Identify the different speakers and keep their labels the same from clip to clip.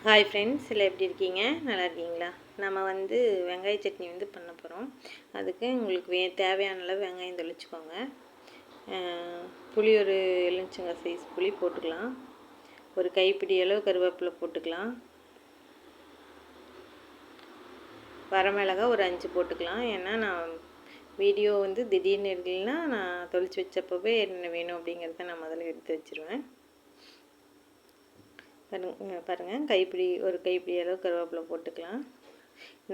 Speaker 1: Hi friends, எல்லாம் எப்படி இருக்கீங்க? நல்லா இருக்கீங்களா? நம்ம வெங்காய சட்னி பண்ண போகிறோம். அதுக்கு உங்களுக்கு தேவையான அளவு வெங்காயம் தெளிச்சுக்கோங்க. புளி ஒரு எலுமிச்சங்காய் சைஸ் புளி போட்டுக்கலாம். ஒரு கைப்பிடி அளவு கருவேப்பிலை போட்டுக்கலாம். வரமிளகாய் ஒரு 5 போட்டுக்கலாம். ஏன்னா நான் வீடியோ திடீர்னு எடுக்கலைன்னா நான் தொளிச்சு வச்சப்பவே என்ன வேணும் அப்படிங்கிறத நான் முதல்ல எடுத்து வச்சுருவேன். பாருங்கள், ஒரு கைப்பிடி அளவு கருவேப்பிலை போட்டுக்கலாம்.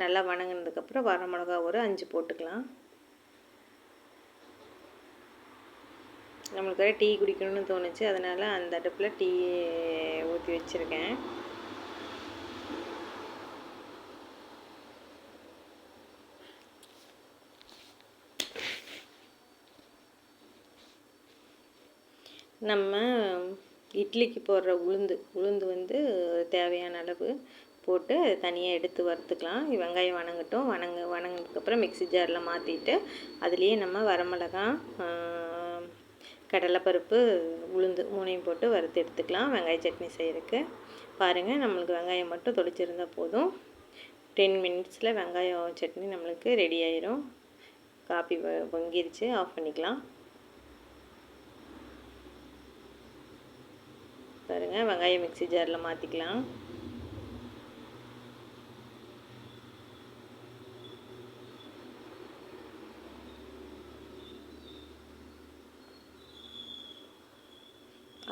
Speaker 1: நல்லா வணங்கினதுக்கப்புறம் வரமிளகா ஒரு 5 போட்டுக்கலாம். நம்மளுக்கு டீ குடிக்கணும்னு தோணுச்சு, அதனால் அந்த அடுப்பில் டீ ஊற்றி வச்சுருக்கேன். நம்ம இட்லிக்கு போடுற உளுந்து தேவையான அளவு போட்டு தனியாக எடுத்து வறுத்துக்கலாம். வெங்காயம் வணங்கினதுக்கப்புறம் மிக்ஸி ஜாரில் மாற்றிட்டு அதுலேயே நம்ம வரமிளகாய், கடலைப்பருப்பு, உளுந்து 3ஐயும் போட்டு வறுத்து எடுத்துக்கலாம் வெங்காய சட்னி செய்கிறதுக்கு. பாருங்கள், நம்மளுக்கு வெங்காயம் மட்டும் தொளிச்சிருந்தால் போதும். 10 மினிட்ஸில் வெங்காயம் சட்னி நம்மளுக்கு ரெடி ஆயிரும். காப்பி பொங்கிருச்சு, ஆஃப் பண்ணிக்கலாம். பாருங்கள், வெங்காயம் மிக்ஸி ஜாரில் மாற்றிக்கலாம்.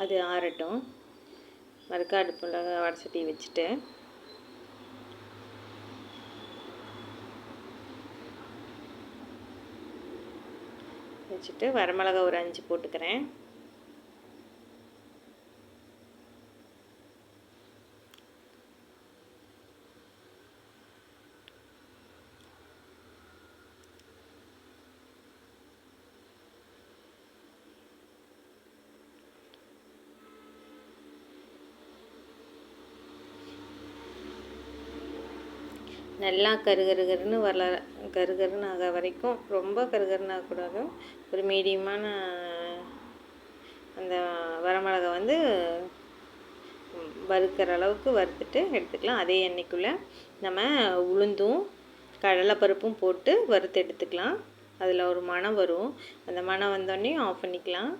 Speaker 1: அது ஆறட்டும். மறுக்க அடுப்பில் வடை சட்டி வச்சுட்டு வரமிளகா ஒரு 5 போட்டுக்கிறேன். நல்லா கருகருன்னு கருகருன்னு ஆக வரைக்கும், ரொம்ப கருகருன்னு ஆகக்கூடாது. ஒரு மீடியமான அந்த வரமிளகா வறுக்கிற அளவுக்கு வறுத்துட்டு எடுத்துக்கலாம். அதே எண்ணெய்க்குள்ளே நம்ம உளுந்தும் கடலைப்பருப்பும் போட்டு வறுத்து எடுத்துக்கலாம். அதில் ஒரு மணம் வரும். அந்த மணம் வந்தோடனே ஆஃப் பண்ணிக்கலாம்.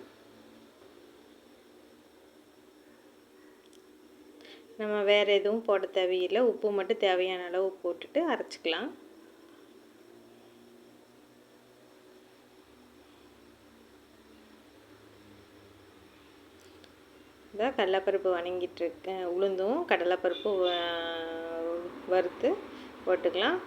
Speaker 1: நம்ம வேறு எதுவும் போட தேவையில்லை. உப்பு மட்டும் தேவையான அளவு போட்டுட்டு அரைச்சிக்கலாம். இந்த கடலைப்பருப்பு வணங்கிட்டுருக்கேன். உளுந்தும் கடலைப்பருப்பு வறுத்து போட்டுக்கலாம்.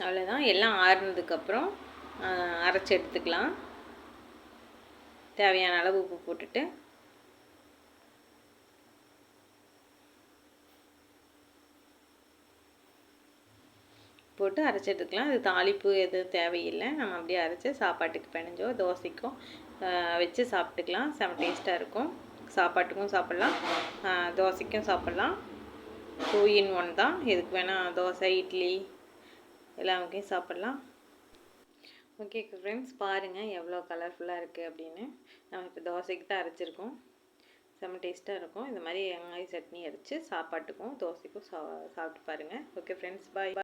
Speaker 1: அவ்வளோதான். எல்லாம் ஆறுனதுக்கப்புறம் அரைச்சி எடுத்துக்கலாம். தேவையான அளவு உப்பு போட்டுட்டு அரைச்சி எடுத்துக்கலாம். இது தாளிப்பு எதுவும் தேவையில்லை. நம்ம அப்படியே அரைச்சி சாப்பாட்டுக்கு பிணைஞ்சோ தோசைக்கும் வச்சு சாப்பிட்டுக்கலாம். செம டேஸ்ட்டாக இருக்கும். சாப்பாட்டுக்கும் சாப்பிட்லாம், தோசைக்கும் சாப்பிட்லாம். 2 in 1 தான். எதுக்கு வேணால் தோசை, இட்லி எல்லாமே சாப்பிட்லாம். ஓகே ஃப்ரெண்ட்ஸ், பாருங்கள் எவ்வளோ கலர்ஃபுல்லாக இருக்குது அப்படின்னு. நம்ம இப்போ தோசைக்கு தான் அரைச்சிருக்கோம். செம்ம டேஸ்ட்டாக இருக்கும். இந்த மாதிரி வெங்காய சட்னி அரைச்சி சாப்பாட்டுக்கும் தோசைக்கும் சாப்பிட்டு பாருங்கள். ஓகே ஃப்ரெண்ட்ஸ், பாய்.